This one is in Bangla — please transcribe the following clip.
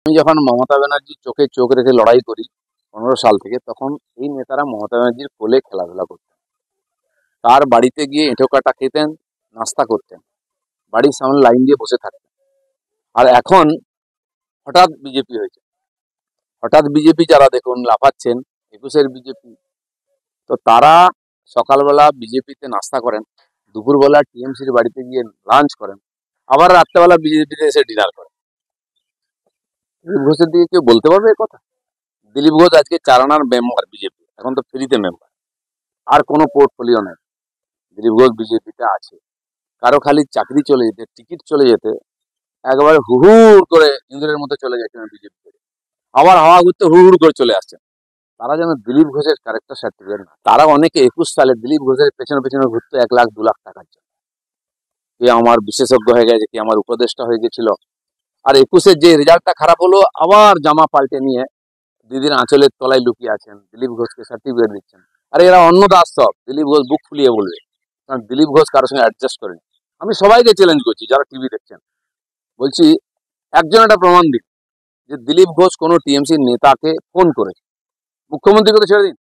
আমি যখন মমতা ব্যানার্জির চোখে চোখ রেখে লড়াই করি 15 সাল থেকে, তখন এই নেতারা মমতা ব্যানার্জির কোলে খেলাধুলা করতেন, তার বাড়িতে গিয়ে এঁঠো কাটা খেতেন, নাস্তা করতেন, বাড়ির সামনে লাইন দিয়ে বসে থাকতেন। আর এখন হঠাৎ বিজেপি হয়েছে, হঠাৎ বিজেপি যারা দেখুন লাফাচ্ছেন, 21-এর বিজেপি, তো তারা সকালবেলা বিজেপিতে নাস্তা করেন, দুপুরবেলা টিএমসির বাড়িতে গিয়ে লাঞ্চ করেন, আবার রাত্রেবেলা বিজেপিতে এসে ডিনার করেন। দিলীপ ঘোষের দিকে কেউ বলতে পারবে এ কথা? দিলীপ ঘোষ আজকে 4 আনার মেম্বার বিজেপি, এখন তো ফ্রিতে মেম্বার, আর কোনো পোর্টফোলিও নেই। দিলীপ ঘোষ বিজেপিতে আছে, কারো খালি চাকরি চলে যেতে, টিকিট চলে যেতে একবারে হুড় করে ইন্দ্রের মতো চলে যাচ্ছেন বিজেপি থেকে, আবার হাওয়া ঘুরতে হুড় করে চলে আসছেন। তারা যেন দিলীপ ঘোষের ক্যারেক্টার সার্টিফিকেট না। তারা অনেকে 21 সালে দিলীপ ঘোষের পেছনে পেছনে ঘুরতো 1 লাখ 2 লাখ টাকার জন্য। কে আমার বিশেষজ্ঞ হয়ে গেছে, কি আমার উপদেষ্টা হয়ে গেছিল। আর 21-এর যে রেজাল্টটা খারাপ হলো, আবার জামা পাল্টে নিয়ে দিদির আঁচলের তলায় লুকিয়ে আছেন, দিলীপ ঘোষকে সার্টিফিকেট দিচ্ছেন। আরে এরা অন্য দাস সব, দিলীপ ঘোষ বুক ফুলিয়ে বলবে, কারণ দিলীপ ঘোষ কারোর সঙ্গে অ্যাডজাস্ট করেনি। আমি সবাইকে চ্যালেঞ্জ করছি যারা টিভি দেখছেন, বলছি একজন একটা প্রমাণ দিন যে দিলীপ ঘোষ কোনো টিএমসির নেতাকে ফোন করেছে। মুখ্যমন্ত্রীকে তো ছেড়ে দিন,